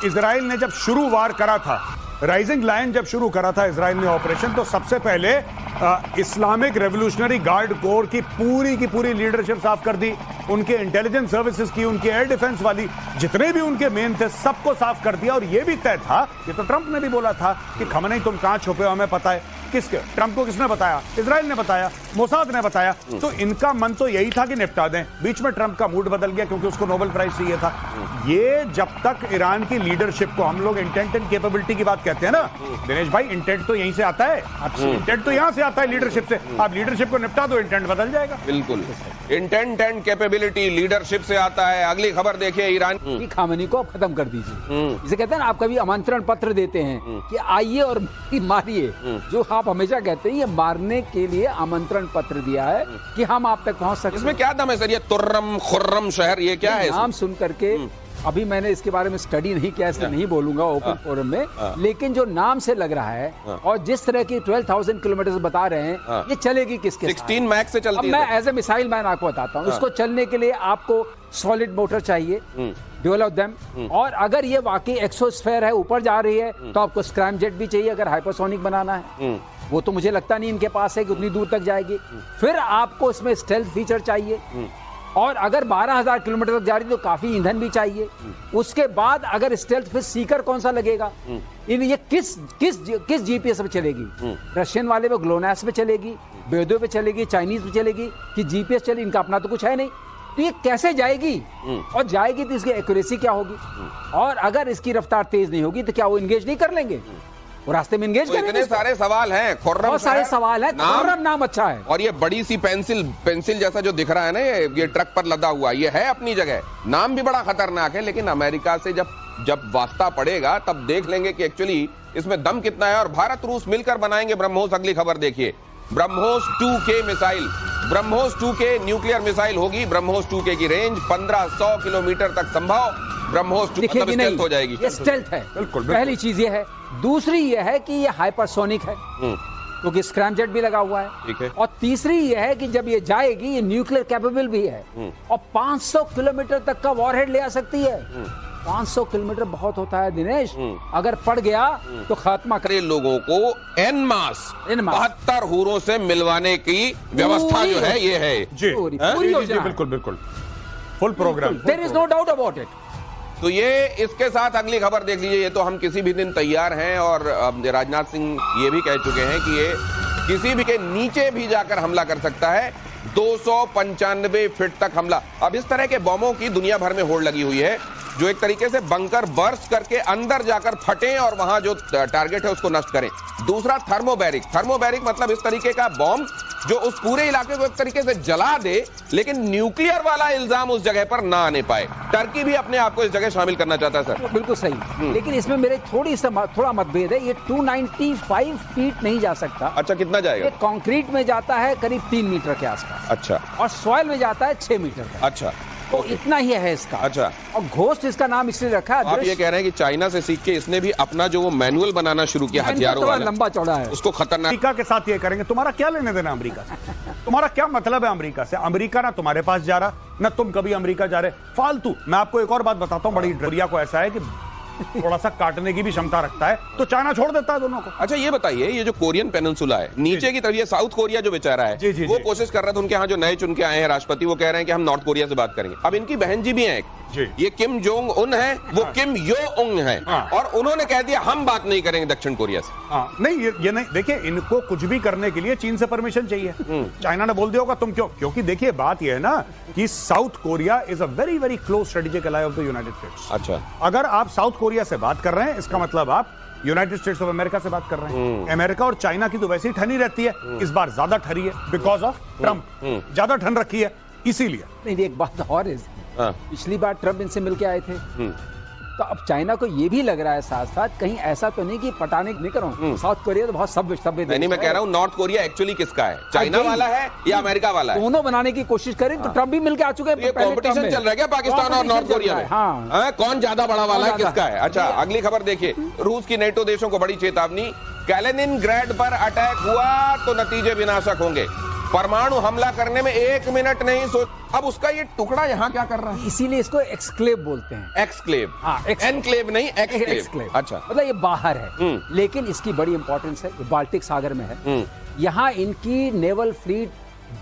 Israel ने जब शुरू वार करा था, राइजिंग लायन जब शुरू करा था इजराइल ने ऑपरेशन, तो सबसे पहले इस्लामिक रेवोल्यूशनरी गार्ड कोर की पूरी लीडरशिप साफ कर दी, उनके इंटेलिजेंस सर्विसेज की, उनके एयर डिफेंस वाली, जितने भी उनके मेन थे सबको साफ कर दिया। और यह भी तय था, ये तो ट्रंप ने भी बोला था कि खमनेई तुम कहां छुपे हो हमें पता है। किसके? ट्रंप को किसने बताया? इजराइल ने बताया, मोसाद ने बताया। तो इनका मन तो यही था कि निपटा दें। बीच में ट्रंप का मूड बदल गया क्योंकि उसको नोबेल प्राइज चाहिए था। ये जब तक ईरान की लीडरशिप को, हम लोग इंटेंट एंड कैपेबिलिटी की बात कहते हैं ना दिनेश भाई, इंटेंट तो यहीं से आता है, इंटेंट तो यहां से आता है लीडरशिप से। आप लीडरशिप को निपटा दो, इंटेंट बदल जाएगा। बिल्कुल, इंटेंट एंड कैपेबिलिटी लीडरशिप से आता है। अगली खबर देखिए, ईरान की खमेनी को खत्म कर दीजिए। जिसे कहते हैं ना, आप कभी आमंत्रण पत्र देते हैं कि आइए और मारिए, जो आप हमेशा कहते हैं, ये मारने के लिए आमंत्रण पत्र दिया है कि हम आप तक पहुंच सकते। इसमें क्या दम है सर? ये तुर्रम खुर्रम शहर, ये क्या है? नाम सुन करके, अभी मैंने इसके बारे में स्टडी नहीं किया, इसलिए नहीं बोलूंगा ओपन फोरम में, लेकिन जो नाम से लग रहा है और जिस तरह की 12,000 किलोमीटर बता रहे हैं, ये चलेगी किसके? 16 मैक्स से चलती है। मैं एज ए मिसाइल मैन आपको बताता हूँ, इसको चलने के लिए आपको सॉलिड मोटर चाहिए, ड्यूल ऑफ देम, और अगर ये वाकई एक्सोस्फेयर है, ऊपर जा रही है, तो आपको स्क्रैम जेट भी चाहिए अगर हाइपरसोनिक बनाना है। वो तो मुझे लगता नहीं इनके पास है कि उतनी दूर तक जाएगी। फिर आपको इसमें स्टेल्थ फीचर चाहिए, और अगर 12,000 किलोमीटर तक जा रही तो काफी ईंधन भी चाहिए। उसके बाद अगर स्टेल्थ, फिर सीकर कौन सा लगेगा? ये किस जीपीएस पे चलेगी? रशियन वाले पे ग्लोनास पे चलेगी, बेदो पे चलेगी, चाइनीज पे चलेगी, कि जीपीएस चलेगी? इनका अपना तो कुछ है नहीं। तो ये कैसे जाएगी? और जाएगी तो इसकी एक्यूरेसी क्या होगी? और अगर इसकी रफ्तार तेज नहीं होगी तो क्या वो इंगेज नहीं कर लेंगे? वो रास्ते में इंगेज करेंगे? इतने सारे सवाल हैं, बहुत सारे सवाल हैं। नाम अच्छा है। और ये बड़ी सी पेंसिल जैसा जो दिख रहा है ना, ये ट्रक पर लदा हुआ, ये है अपनी जगह। नाम भी बड़ा खतरनाक है, लेकिन अमेरिका से जब वास्ता पड़ेगा तब देख लेंगे कि एक्चुअली इसमें दम कितना है। और भारत रूस मिलकर बनाएंगे ब्रह्मोस। अगली खबर देखिए, BrahMos 2K missile, BrahMos 2K nuclear missile होगी। ब्रह्मोस 2K की रेंज 1500 किलोमीटर तक संभव। ब्रह्मोस 2 मतलब स्टेल्थ हो जाएगी। ये स्टेल्थ है, बिल्कुल। पहली चीज ये है। दूसरी ये है कि ये हाइपरसोनिक है, क्योंकि स्क्रैम जेट भी लगा हुआ है। ठीक है। और तीसरी ये है कि जब ये जाएगी, ये न्यूक्लियर कैपेबल भी है, और 500 किलोमीटर तक का वॉरहेड ले आ सकती है। 500 किलोमीटर बहुत होता है दिनेश, अगर पड़ गया तो खात्मा करे। लोगों को एन मास 72 हूरों से मिलवाने की व्यवस्था जो है ये है जी, बिल्कुल full programme, there is no doubt about it. तो ये इसके साथ अगली खबर देख लीजिए। ये तो हम किसी भी दिन तैयार हैं, और राजनाथ सिंह ये भी कह चुके हैं कि ये किसी भी के नीचे भी जाकर हमला कर सकता है। 295 फीट तक हमला। अब इस तरह के बमों की दुनिया भर में होड़ लगी हुई है, जो एक तरीके से बंकर बर्स्ट करके अंदर जाकर फटे और वहां जो टारगेट है उसको नष्ट करें। दूसरा थर्मोबैरिक मतलब इस तरीके का बॉम्ब जो उस पूरे इलाके को एक तरीके से जला दे, लेकिन न्यूक्लियर वाला इल्जाम उस जगह पर ना आने पाए। टर्की भी अपने आप को इस जगह शामिल करना चाहता है सर। बिल्कुल सही, लेकिन इसमें मेरे थोड़ा मतभेद है। ये 295 फीट नहीं जा सकता। अच्छा, कितना जाएगा? ये कंक्रीट में जाता है करीब 3 मीटर के आसपास। अच्छा। और सॉइल में जाता है 6 मीटर का। अच्छा, तो इतना ही है इसका। अच्छा। और घोस्ट इसका नाम इसलिए रखा है। आप ये कह रहे हैं कि चाइना से सीख के इसने भी अपना जो वो मैनुअल बनाना शुरू किया हथियारों वाला, लंबा चौड़ा है, उसको खतरनाक। अमेरिका के साथ ये करेंगे। तुम्हारा क्या लेने देना अमेरिका से? तुम्हारा क्या मतलब है अमेरिका से? अमेरिका ना तुम्हारे पास जा रहा, ना तुम कभी अमेरिका जा रहे, फालतू। मैं आपको एक और बात बताता हूं, बड़ी डरिया को ऐसा है कि थोड़ा सा काटने की भी क्षमता रखता है, तो चाइना छोड़ देता है दोनों को। अच्छा, ये बताइए, ये जो कोरियन पेनिनसुला है नीचे की तरफ, ये साउथ कोरिया जो बेचारा है, वो कोशिश कर रहा था, उनके यहाँ जो नए चुन के आए हैं राष्ट्रपति, वो कह रहे हैं कि हम नॉर्थ कोरिया से बात करेंगे। अब इनकी बहन जी भी हैं, ये किम जोंग उन है, वो किम यो उंग है, और उन्होंने कह दिया हम बात नहीं करेंगे दक्षिण कोरिया से। नहीं, ये नहीं। देखिए, इनको कुछ भी करने के लिए चीन से परमिशन चाहिए। चाइना ने बोल दिया होगा तुम क्यों, क्योंकि देखिए बात यह है ना कि South Korea is a very very close strategic ally of the United States. अच्छा, अगर आप साउथ कोरिया से बात कर रहे हैं, इसका मतलब आप यूनाइटेड स्टेट्स ऑफ अमेरिका से बात कर रहे हैं। अमेरिका और चाइना की तो वैसे ही ठनी रहती है, इस बार ज्यादा ठरी है बिकॉज ऑफ ट्रंप। ज्यादा ठन रखी है इसीलिए। नहीं, एक बात और है, पिछली बार ट्रंप इनसे मिलके आए थे, तो अब चाइना को ये भी लग रहा है साथ साथ कहीं ऐसा तो नहीं कि पटाने नहीं करो। साउथ कोरिया तो बहुत सभ्य नहीं, मैं कह रहा हूँ नॉर्थ कोरिया एक्चुअली किसका है, चाइना वाला है या अमेरिका वाला है? दोनों बनाने की कोशिश करें। तो ट्रंप भी मिलके आ चुके हैं। ये कंपटीशन चल रहा है क्या पाकिस्तान और नॉर्थ कोरिया में? हाँ, कौन ज्यादा बड़ा वाला है, किसका है? अच्छा, अगली खबर देखिए, रूस की नेटो देशों को बड़ी चेतावनी। कैलिनिनग्राड पर अटैक हुआ तो नतीजे विनाशक होंगे। परमाणु हमला करने में 1 मिनट नहीं सोच। अब उसका ये टुकड़ा यहाँ क्या कर रहा है? इसीलिए इसको एक्सक्लेव बोलते हैं। एक्सक्लेव, हाँ, एनक्लेव नहीं, एक्सक्लेव। अच्छा, मतलब ये बाहर है, लेकिन इसकी बड़ी इंपॉर्टेंस है। ये बाल्टिक सागर में है। यहाँ इनकी naval fleet,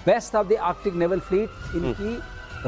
best of the Arctic naval fleet इनकी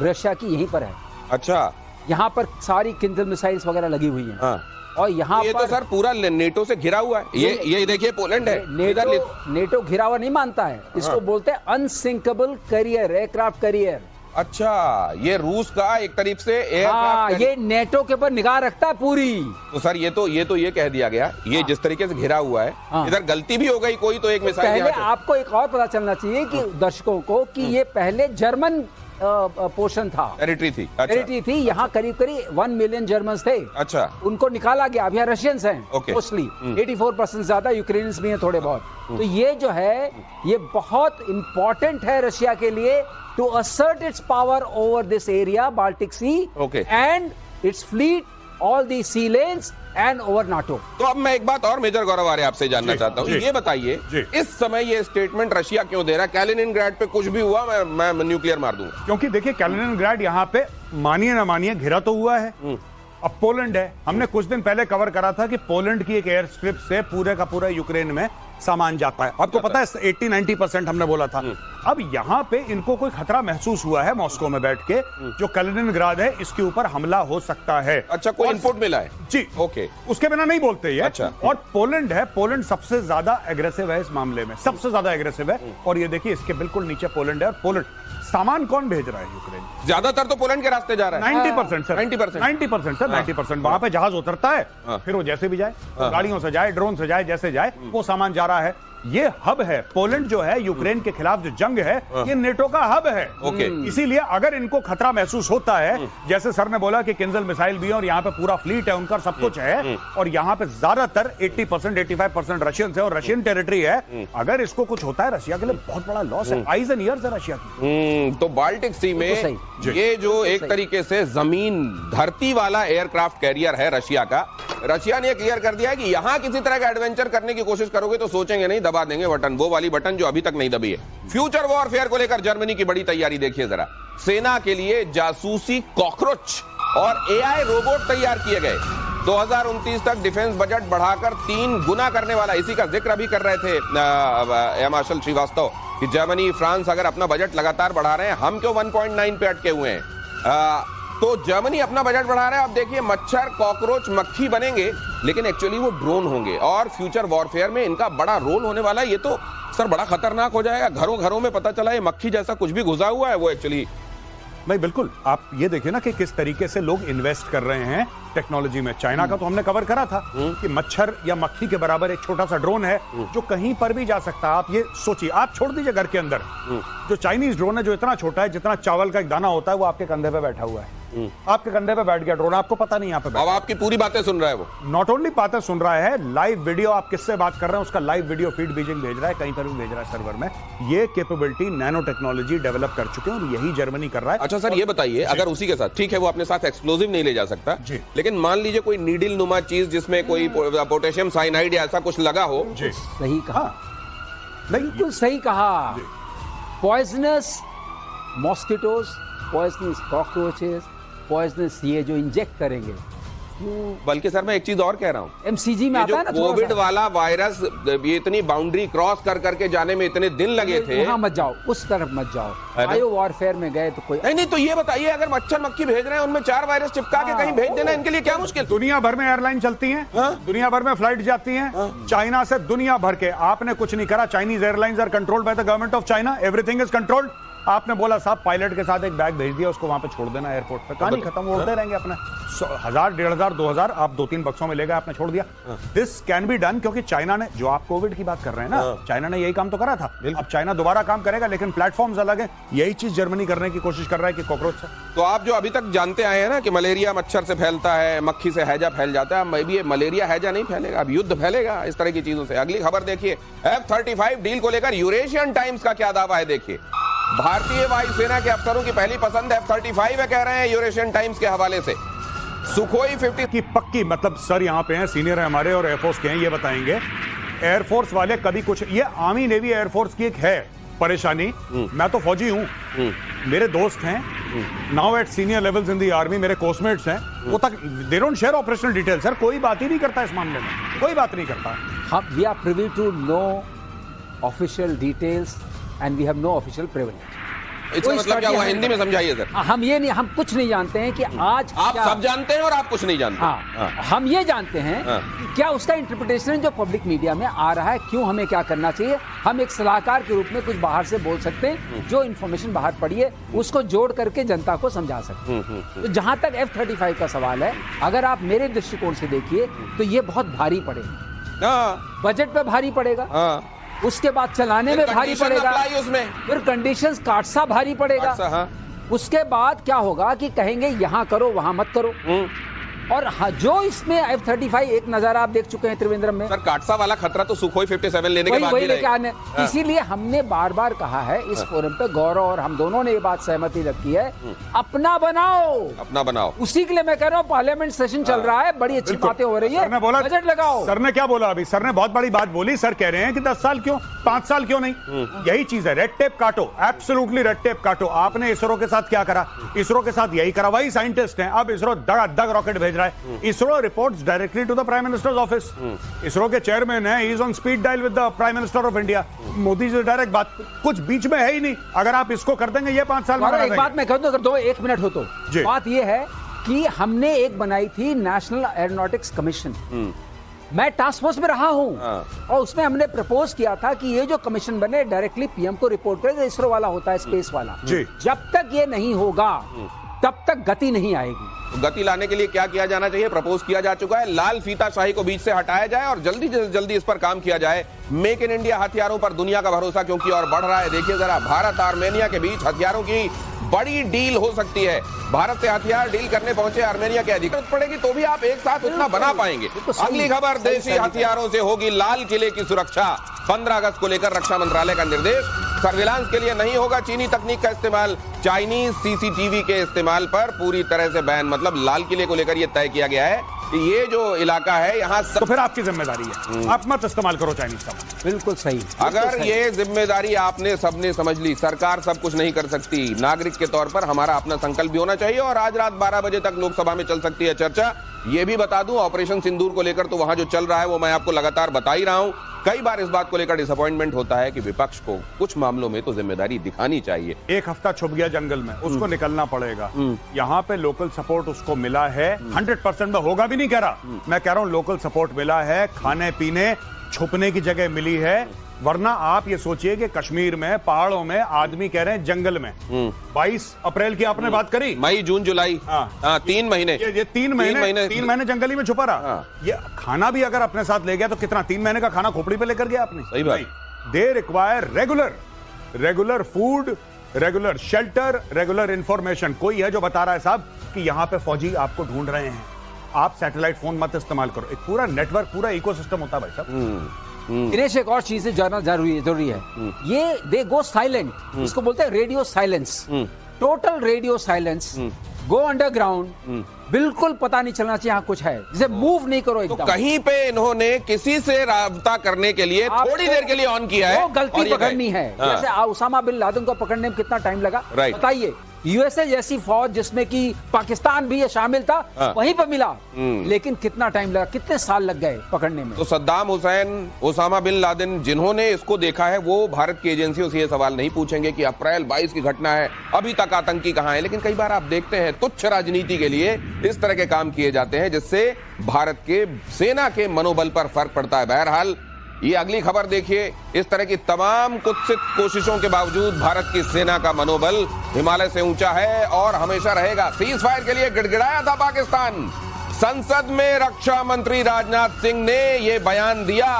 रशिया की यहीं पर है। अच्छा, यहाँ पर सारी किंजल मिसाइल्स वगैरह लगी हुई हैं। हाँ। और यहाँ ये पर तो सर पूरा नेटो से घिरा हुआ है। ये देखिए पोलैंड है। नेटो घिरा हुआ नहीं मानता है इसको। बोलते हैं अनसिंकेबल करियर, एयरक्राफ्ट करियर। अच्छा, ये रूस का एक तरीके से हाँ, ये नेटो के ऊपर निगाह रखता है पूरी। तो सर ये कह दिया गया, ये जिस तरीके से घिरा हुआ है, इधर गलती भी हो गई कोई तो एक मिसाइल। पहले आपको एक और पता चलना चाहिए कि दर्शकों को कि ये पहले जर्मन पोर्शन था, टेरिटरी थी। टेरिटरी थी। यहाँ करीब 1 मिलियन जर्मन्स थे। अच्छा, उनको निकाला गया। अब यहाँ रशियंस हैं मोस्टली, 84% ज्यादा, यूक्रेनियंस भी हैं थोड़े बहुत। तो ये जो है ये बहुत इंपॉर्टेंट है रशिया के लिए to assert its power over this area, Baltic Sea, and its fleet, all the sea lanes, and over NATO. तो अब मैं एक बात और मेजर गौरव आर्य आपसे जानना चाहता हूँ। ये बताइए, इस समय ये स्टेटमेंट रशिया क्यों दे रहा है? कैलिनिनग्राड पे कुछ भी हुआ मैं न्यूक्लियर मार दूंगा। क्योंकि देखिए कैलिनिनग्राड यहाँ पे मानिए ना मानिए घिरा तो हुआ है। अब पोलैंड है। हमने कुछ दिन पहले कवर करा था कि पोलैंड की एक एयर स्ट्रिप से पूरे का पूरा यूक्रेन में सामान जाता है। आपको पता है 80-90% हमने बोला था। अब यहाँ पे इनको कोई खतरा महसूस हुआ है मॉस्को में बैठ के, जो कैलिनिनग्राड है इसके ऊपर हमला हो सकता है। अच्छा, कोई इनपुट मिला है? जी, ओके, उसके बिना नहीं बोलते ये। अच्छा। और पोलैंड है, पोलैंड सबसे ज्यादा एग्रेसिव है इस मामले में, सबसे ज्यादा एग्रेसिव है। और ये देखिए इसके बिल्कुल नीचे पोलैंड है। और पोलैंड सामान कौन भेज रहा है यूक्रेन? ज्यादातर तो पोलैंड के रास्ते जा रहा है। 90% सर, 90% सर, 90%। वहां पे जहाज उतरता है, फिर वो जैसे भी जाए, गाड़ियों से जाए, ड्रोन से जाए, जैसे जाए, वो सामान जा रहा है। ये हब है पोलैंड जो है यूक्रेन के खिलाफ जो जंग है, ये नेटो का हब है। इसीलिए अगर इनको खतरा महसूस होता है, जैसे सर ने बोला कि किंजल मिसाइल भी है और यहाँ पे पूरा फ्लीट है उनका, सब कुछ है, और यहाँ पे ज्यादातर 80% 85% रशियन है और रशियन टेरिटरी है। अगर इसको कुछ होता है रशिया के लिए बहुत बड़ा लॉस है। आइज एंड ईयर्स है रशिया की। तो बाल्टिक सी में ये जो एक तरीके से जमीन धरती वाला एयरक्राफ्ट कैरियर है रशिया का, रशिया ने क्लियर कर दिया है कि यहां किसी तरह का एडवेंचर करने की कोशिश करोगे तो सोचेंगे नहीं, दबा देंगे बटन, वो वाली बटन जो अभी तक नहीं दबी है। फ्यूचर वॉरफेयर को लेकर जर्मनी की बड़ी तैयारी देखिए जरा। सेना के लिए जासूसी कॉकरोच और एआई रोबोट तैयार किए गए। 2029 तक डिफेंस बजट बढ़ाकर 3 गुना करने वाला, इसी का जिक्र भी कर रहे थे एयर मार्शल श्रीवास्तव कि जर्मनी, फ्रांस अगर अपना बजट लगातार बढ़ा रहे हैं, हम क्यों 1.9 पे अटके हुए हैं। तो जर्मनी अपना बजट बढ़ा रहा है। अब देखिए मच्छर, कॉकरोच, मक्खी बनेंगे, लेकिन एक्चुअली वो ड्रोन होंगे और फ्यूचर वॉरफेयर में इनका बड़ा रोल होने वाला है। ये तो सर बड़ा खतरनाक हो जाएगा। घरों घरों में पता चला ये मक्खी जैसा कुछ भी घुसा हुआ है, वो एक्चुअली नहीं, बिल्कुल। आप ये देखिए ना कि किस तरीके से लोग इन्वेस्ट कर रहे हैं टेक्नोलॉजी में। चाइना का तो हमने कवर करा था कि मच्छर या मक्खी के बराबर एक छोटा सा ड्रोन है जो कहीं पर भी जा सकता है। आप ये सोचिए, आप छोड़ दीजिए घर के अंदर, जो चाइनीज ड्रोन है जो इतना छोटा है जितना चावल का एक दाना होता है, वो आपके कंधे पे बैठा हुआ है। आपके कंधे पे बैठ गया ड्रोन, आपको पता नहीं यहाँ पे। अब आपकी पूरी बातें सुन रहा है वो। नॉट ओनली बातें सुन रहा है, लाइव वीडियो, आप किससे बात कर रहे हैं उसका लाइव वीडियो फीड बीजिंग भेज रहा है, कहीं पर भी भेज रहा है सर्वर में। ये कैपेबिलिटी नैनो टेक्नोलॉजी डेवलप कर चुके हैं और यही जर्मनी कर रहा है। अच्छा सर, ये बताइए, अगर उसी के साथ, ठीक है वो अपने साथ एक्सप्लोजिव नहीं ले जा सकता, लेकिन मान लीजिए कोई नीडल नुमा चीज जिसमें कोई पोटेशियम साइनाइड या ऐसा कुछ लगा हो। सही कहा, बिल्कुल सही कहा। Poisonous mosquitoes, poisonous cockroaches, poisonous ये जो इंजेक्ट करेंगे। बल्कि सर मैं एक चीज और कह रहा हूँ, एमसीजी में आता है ना, कोविड वाला वायरस ये इतनी बाउंड्री क्रॉस कर करके जाने में इतने दिन लगे थे। वहां मत जाओ, उस तरफ मत जाओ। बायो वॉरफेयर में गए तो कोई नहीं। तो ये बताइए, अगर मच्छर मक्खी भेज रहे हैं उनमें 4 वायरस चिपका के कहीं भेज देना इनके लिए क्या मुश्किल? दुनिया भर में एयरलाइन चलती हैं, दुनिया भर में फ्लाइट जाती हैं चाइना से दुनिया भर के। आपने कुछ नहीं करा। Chinese airlines are controlled by the government of China, everything is controlled. आपने बोला साहब पायलट के साथ एक बैग भेज दिया, उसको वहां पे छोड़ देना एयरपोर्ट पे, कहानी खत्म, वो उड़ते रहेंगे अपना 1000, 1500, 2000 आप 2-3 बक्सों में ले गए, आपने छोड़ दिया। दिस कैन बी डन, क्योंकि चाइना ने, जो आप कोविड की बात कर रहे हैं ना, चाइना ने यही काम तो करा था। अब चाइना दोबारा काम करेगा, लेकिन प्लेटफॉर्म्स अलग है। यही चीज जर्मनी करने की कोशिश कर रहा है कि कॉकरोच से। तो आप जो अभी तक जानते आए हैं ना कि मलेरिया मच्छर से फैलता है, मक्खी से हैजा फैल जाता है, मे भी ये मलेरिया हैजा नहीं फैलेगा, अब युद्ध फैलेगा इस तरह की चीजों से। अगली खबर देखिए, F-35 डील को लेकर यूरेशियन टाइम्स का क्या दावा है, देखिए। भारतीय वायुसेना के अफसरों की पहली पसंद F-35 है, कह रहे हैं यूरेशियन टाइम्स के हवाले से। सुखोई 50 की पक्की, मतलब सर यहाँ पे हैं, सीनियर है हमारे और एयरफोर्स के हैं, ये बताएंगे। एयरफोर्स वाले कभी कुछ, ये आर्मी नेवी एयरफोर्स की एक है परेशानी, मैं तो फौजी हूं, मेरे दोस्त हैं now at senior levels in the army, मेरे कोर्समेट्स हैं, वो तक they don't share operational detail. Sir कोई बात ही नहीं करता इस मामले में, कोई बात नहीं करता। हम we are privy to know official details and we have no official privilege. इसका मतलब क्या हुआ, हिंदी में समझाइए सर। हम ये नहीं, हम कुछ नहीं जानते हैं कि आज आप सब जानते हैं और आप कुछ नहीं जानते। हाँ, हम ये जानते हैं कि क्या उसका इंटरप्रिटेशन जो पब्लिक मीडिया में आ रहा है, क्यों हमें क्या करना चाहिए। हम एक सलाहकार के रूप में कुछ बाहर से बोल सकते हैं, जो इन्फॉर्मेशन बाहर पड़ी है उसको जोड़ करके जनता को समझा सकते हैं। तो जहां तक F-35 का सवाल है, अगर आप मेरे दृष्टिकोण से देखिए तो ये बहुत भारी पड़ेगा, बजट पे भारी पड़ेगा, उसके बाद चलाने में भारी पड़ेगा, उसमें फिर कंडीशंस काटसा भारी पड़ेगा। हाँ। उसके बाद क्या होगा कि कहेंगे यहां करो वहां मत करो। और जो इसमें F-35 एक नजारा आप देख चुके हैं त्रिवेंद्रम में। सर काटसा वाला खतरा तो सुखोई 57 लेने के बाद भी रहेगा। इसीलिए हमने बार बार कहा है इस फोरम पे, गौरव और हम दोनों ने ये बात सहमति रखी है, अपना बनाओ, अपना बनाओ। उसी के लिए मैं कह रहा हूँ पार्लियामेंट सेशन चल रहा है, बड़ी अच्छी बातें हो रही है, बजट लगाओ। सर ने क्या बोला अभी, सर ने बहुत बड़ी बात बोली। सर कह रहे हैं कि 10 साल क्यों, 5 साल क्यों नहीं। यही चीज है, रेड टेप काटो, एब्सोल्युटली रेड टेप काटो। आपने इसरो के साथ क्या करा, इसरो के साथ यही करा, वही साइंटिस्ट हैं। अब इसरो दग रॉकेट भेज रहा है। ISRO reports directly to the prime minister's office. ISRO के चेयरमैन है, he is on speed dial with the prime minister of India. Modi ji direct बात, कुछ बीच में है ही नहीं। अगर आप इसको कर देंगे ये 5 साल में। एक बात मैं कहूं, अगर 1 मिनट हो तो बात ये है कि हमने एक बनाई थी नेशनल एरोनॉटिक्स कमीशन। मैं टास्क फोर्स में रहा हूं और उसमें हमने प्रपोज किया था कि ये जो कमीशन बने डायरेक्टली पीएम को रिपोर्ट करे, इसरो वाला होता है, स्पेस वाला। जब तक ये नहीं होगा तब तक गति नहीं आएगी। गति लाने के लिए क्या किया जाना चाहिए, प्रपोज किया जा चुका है। लाल फीताशाही को बीच से हटाया जाए और जल्दी से जल्दी इस पर काम किया जाए। मेक इन इंडिया हथियारों पर दुनिया का भरोसा क्योंकि और बढ़ रहा है। देखिए जरा, भारत आर्मेनिया के बीच हथियारों की बड़ी डील हो सकती है। भारत से हथियार डील करने पहुंचे आर्मेनिया के अधिकार पड़ेगी तो भी आप एक साथ उतना बना पाएंगे। अगली खबर, देशी हथियारों से होगी लाल किले की सुरक्षा। 15 अगस्त को लेकर रक्षा मंत्रालय का निर्देश। सर्विलांस के लिए नहीं होगा चीनी तकनीक का इस्तेमाल। चाइनीज सीसीटीवी के इस्तेमाल पर पूरी तरह से बैन। मतलब लाल किले को लेकर यह तय किया गया है कि ये जो इलाका है यहाँ तो फिर आपकी जिम्मेदारी है, आप मत इस्तेमाल करो चाइनीज का। बिल्कुल सही। अगर ये जिम्मेदारी आपने सबने समझ ली, सरकार सब कुछ नहीं कर सकती। नागरिक के तौर पर हमारा अपना संकल्प भी होना चाहिए और आज रात 12 बजे तक लोकसभा में चल सकती है चर्चा। ये भी बता दूं, ऑपरेशन सिंदूर को लेकर तो वहां जो चल रहा है वो मैं आपको लगातार बता ही रहा हूं। कई बार इस बात को लेकर डिसअपॉइंटमेंट होता है कि विपक्ष को कुछ मामलों में तो जिम्मेदारी दिखानी चाहिए। एक हफ्ता छुप गया जंगल में, उसको निकलना पड़ेगा। यहाँ पे लोकल सपोर्ट उसको मिला है, 100% में होगा भी नहीं कह रहा, मैं कह रहा हूँ लोकल सपोर्ट मिला है। खाने पीने छुपने की जगह मिली है। वरना आप ये सोचिए कि कश्मीर में पहाड़ों में आदमी कह रहे हैं जंगल में। 22 अप्रैल की आपने बात करी, मई जून जुलाई, 3 महीने, ये 3 महीने जंगली में छुपा रहा। ये खाना भी अगर अपने साथ ले गया तो कितना, 3 महीने का खाना खोपड़ी पे लेकर गया आपने। सही बात। They require regular food, regular shelter, regular information. कोई है जो बता रहा है साहब कि यहाँ पे फौजी आपको ढूंढ रहे हैं, आप सैटेलाइट फोन मत इस्तेमाल करो। एक पूरा नेटवर्क, पूरा इकोसिस्टम होता है भाई साहब। दिनेश, एक और चीज जानना जरूरी है। ये दे गो साइलेंट, इसको बोलते हैं radio silence, total radio silence. Go underground, बिल्कुल पता नहीं चलना चाहिए यहाँ कुछ है, जैसे मूव नहीं करो एकदम। तो कहीं पे इन्होंने किसी से राब्ता करने के लिए थोड़ी देर के लिए ऑन किया है, गलती पकड़नी है। जैसे उसामा बिन लादेन को पकड़ने में कितना टाइम लगा बताइए। यूएसए जैसी फौज जिसमें कि पाकिस्तान भी शामिल था, वहीं पर मिला, लेकिन कितना टाइम लगा, कितने साल लग गए पकड़ने में। तो Saddam Hussein, Osama bin Laden, जिन्होंने इसको देखा है वो भारत की एजेंसियों से ये सवाल नहीं पूछेंगे कि अप्रैल 22 की घटना है, अभी तक आतंकी कहां है। लेकिन कई बार आप देखते हैं तुच्छ राजनीति के लिए इस तरह के काम किए जाते हैं जिससे भारत के सेना के मनोबल पर फर्क पड़ता है। बहरहाल ये अगली खबर देखिए, इस तरह की तमाम कुत्सित कोशिशों के बावजूद भारत की सेना का मनोबल हिमालय से ऊंचा है और हमेशा रहेगा। सीज फायर के लिए गिड़गिड़ाया था पाकिस्तान। संसद में रक्षा मंत्री राजनाथ सिंह ने यह बयान दिया।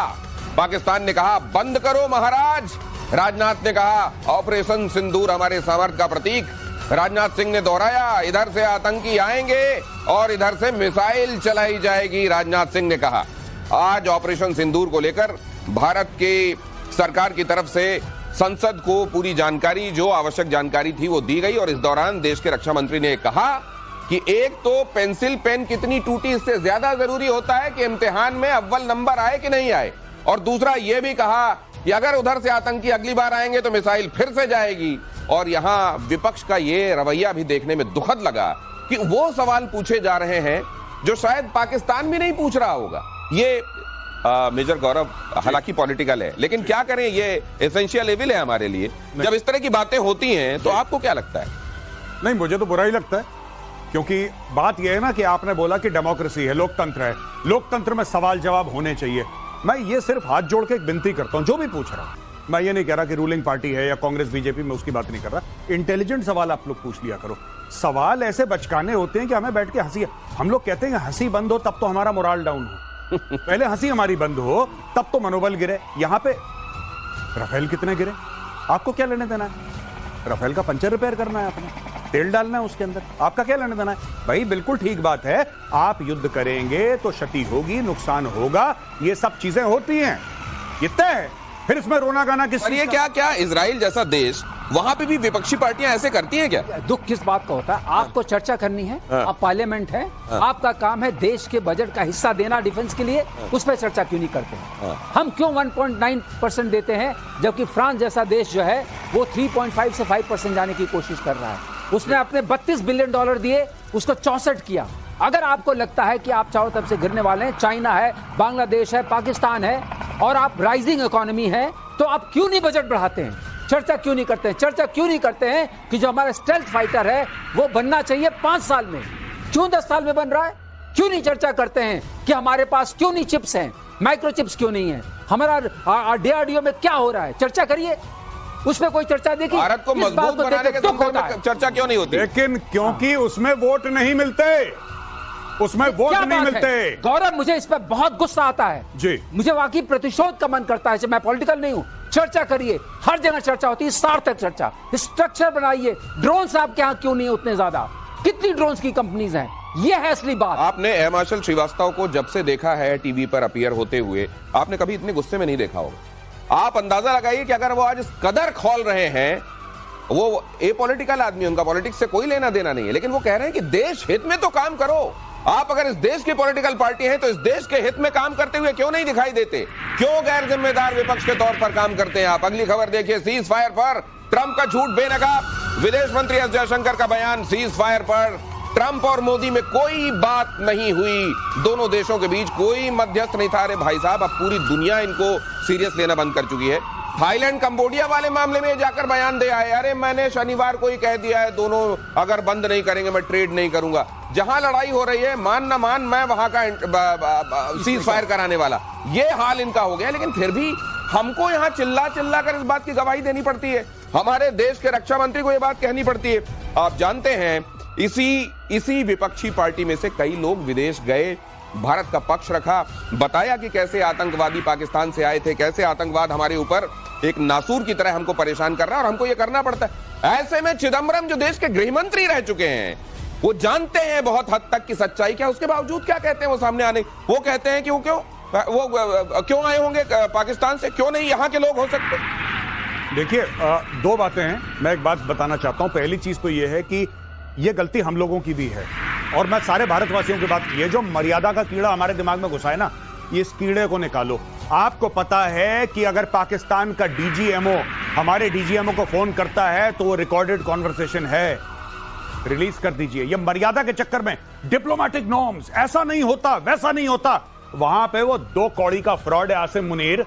पाकिस्तान ने कहा बंद करो महाराज। राजनाथ ने कहा ऑपरेशन सिंदूर हमारे सामर्थ्य का प्रतीक। राजनाथ सिंह ने दोहराया, इधर से आतंकी आएंगे और इधर से मिसाइल चलाई जाएगी। राजनाथ सिंह ने कहा आज ऑपरेशन सिंदूर को लेकर भारत के सरकार की तरफ से संसद को पूरी जानकारी, जो आवश्यक जानकारी थी वो दी गई। और इस दौरान देश के रक्षा मंत्री ने कहा कि एक तो पेंसिल पेन कितनी टूटी इससे ज्यादा जरूरी होता है कि इम्तिहान में अव्वल नंबर आए कि नहीं आए। और दूसरा ये भी कहा कि अगर उधर से आतंकी अगली बार आएंगे तो मिसाइल फिर से जाएगी। और यहां विपक्ष का ये रवैया भी देखने में दुखद लगा कि वो सवाल पूछे जा रहे हैं जो शायद पाकिस्तान भी नहीं पूछ रहा होगा। ये मेजर गौरव हालांकि पॉलिटिकल है, लेकिन क्या करें, ये एसेंशियल एविल है हमारे लिए। जब इस तरह की बातें होती हैं तो आपको क्या लगता है? नहीं, मुझे तो बुरा ही लगता है, क्योंकि बात यह है ना कि आपने बोला कि डेमोक्रेसी है, लोकतंत्र है, लोकतंत्र में सवाल जवाब होने चाहिए। मैं ये सिर्फ हाथ जोड़ के एक विनती करता हूं, जो भी पूछ रहा हूं, मैं ये नहीं कह रहा कि रूलिंग पार्टी है या कांग्रेस बीजेपी, में उसकी बात नहीं कर रहा। इंटेलिजेंट सवाल आप लोग पूछ लिया करो। सवाल ऐसे बचकाने होते हैं कि हमें बैठ के हंसी, हम लोग कहते हैं हंसी बंद हो तब तो हमारा मोराल डाउन हो। पहले हंसी हमारी बंद हो तब तो मनोबल गिरे। यहां पे राफेल कितने गिरे, आपको क्या लेने देना है? राफेल का पंचर रिपेयर करना है, अपने तेल डालना है उसके अंदर, आपका क्या लेने देना है? भाई बिल्कुल ठीक बात है, आप युद्ध करेंगे तो क्षति होगी, नुकसान होगा, ये सब चीजें होती हैं, ये तय है। फिर इसमें रोना गाना किस? और ये क्या इजराइल जैसा देश, वहां पे भी विपक्षी पार्टियां ऐसे करती हैं क्या? दुख किस बात का होता है? आपको चर्चा करनी है, आप पार्लियामेंट है, आपका काम है देश के बजट का हिस्सा देना डिफेंस के लिए, उस पर चर्चा क्यों नहीं करते हैं? हम क्यों 1.9% देते हैं, जबकि फ्रांस जैसा देश जो है वो 3.5 से 5% जाने की कोशिश कर रहा है। उसने अपने $32 बिलियन दिए, उसको 64 किया। अगर आपको लगता है कि आप चारों तरफ से गिरने वाले हैं, चाइना है, बांग्लादेश है, पाकिस्तान है, और आप राइजिंग इकोनॉमी है, तो आप क्यों नहीं बजट बढ़ाते हैं? चर्चा क्यों नहीं करते हैं? चर्चा क्यों नहीं करते हैं कि जो हमारा स्टेल्थ फाइटर है वो बनना चाहिए 5 साल में, क्यों 10 साल में बन रहा है? क्यों नहीं चर्चा करते हैं कि हमारे पास क्यों नहीं चिप्स हैं, माइक्रो चिप्स क्यों नहीं है, हमारा DRDO में क्या हो रहा है? चर्चा करिए, उसमें कोई चर्चा देखिए। भारत को मजबूत बनाने के संदर्भ में चर्चा क्यों नहीं होती? लेकिन क्योंकि उसमें वोट नहीं मिलते, उसमें वोट नहीं मिलते। गौरव, मुझे इस पर बहुत गुस्सा आता है जी, मुझे वाकई प्रतिशोध का मन करता है। मैं पॉलिटिकल नहीं हूं, चर्चा करिए, हर जगह चर्चा होती है, सार्थक चर्चा, स्ट्रक्चर बनाइए। ड्रोन्स आपके यहाँ क्यों नहीं है उतने ज्यादा? कितनी ड्रोन्स की कंपनीज हैं? ये है असली बात। आपने एयर मार्शल श्रीवास्तव को जब से देखा है टीवी पर अपीयर होते हुए, आपने कभी इतने गुस्से में नहीं देखा होगा। आप अंदाजा लगाइए कि अगर वो आज इस कदर खौल रहे हैं, वो एपॉलिटिकल आदमी, उनका पॉलिटिक्स से कोई लेना देना नहीं है, लेकिन वो कह रहे हैं कि देश हित में तो काम करो। आप अगर इस देश की पॉलिटिकल पार्टी हैं तो इस देश के हित में काम करते हुए क्यों नहीं दिखाई देते? क्यों गैर जिम्मेदार विपक्ष के तौर पर काम करते हैं आप? अगली खबर देखिए, सीज फायर पर ट्रंप का झूठ बेनकाब। विदेश मंत्री एस जयशंकर का बयान, सीज फायर पर ट्रंप और मोदी में कोई बात नहीं हुई, दोनों देशों के बीच कोई मध्यस्थ नहीं था। अरे भाई साहब, अब पूरी दुनिया इनको सीरियस लेना बंद कर चुकी है। थाईलैंड कंबोडिया वाले मामले में जाकर बयान दे आए, अरे मैंने शनिवार को ही कह दिया है, दोनों अगर बंद नहीं करेंगे मैं ट्रेड नहीं करूंगा। जहां लड़ाई हो रही है, मान न मान, मैं वहां का सीज फायर कराने वाला, ये हाल इनका हो गया। लेकिन फिर भी हमको यहां चिल्ला चिल्ला कर इस बात की गवाही देनी पड़ती है, हमारे देश के रक्षा मंत्री को यह बात कहनी पड़ती है। आप जानते हैं, इसी विपक्षी पार्टी में से कई लोग विदेश गए, भारत का पक्ष रखा, बताया कि कैसे आतंकवादी पाकिस्तान से आए थे, कैसे आतंकवाद हमारे ऊपर एक नासूर की तरह हमको परेशान कर रहा है और हमको ये करना पड़ता है। ऐसे में चिदम्बरम जो देश के गृह मंत्री रह चुके हैं, वो जानते हैं बहुत हद तक की सच्चाई क्या, उसके बावजूद क्या कहते हैं वो सामने आने? वो कहते हैं कि वो क्यों आए होंगे पाकिस्तान से, क्यों नहीं यहाँ के लोग हो सकते? देखिए, 2 बातें हैं, मैं एक बात बताना चाहता हूं। पहली चीज तो यह है कि यह गलती हम लोगों की भी है, और मैं सारे भारतवासियों की बात की है। जो मर्यादा का कीड़ा हमारे दिमाग में घुसा है ना, इस कीड़े को निकालो। आपको पता है कि अगर पाकिस्तान का DGMO हमारे DGMO को फोन करता है तो वो रिकॉर्डेड कॉन्वर्सेशन है, रिलीज कर दीजिए। ये मर्यादा के चक्कर में डिप्लोमेटिक नॉर्म्स, ऐसा नहीं होता, वैसा नहीं होता, वहां पे वो 2 कौड़ी का फ्रॉड है आसिम मुनीर,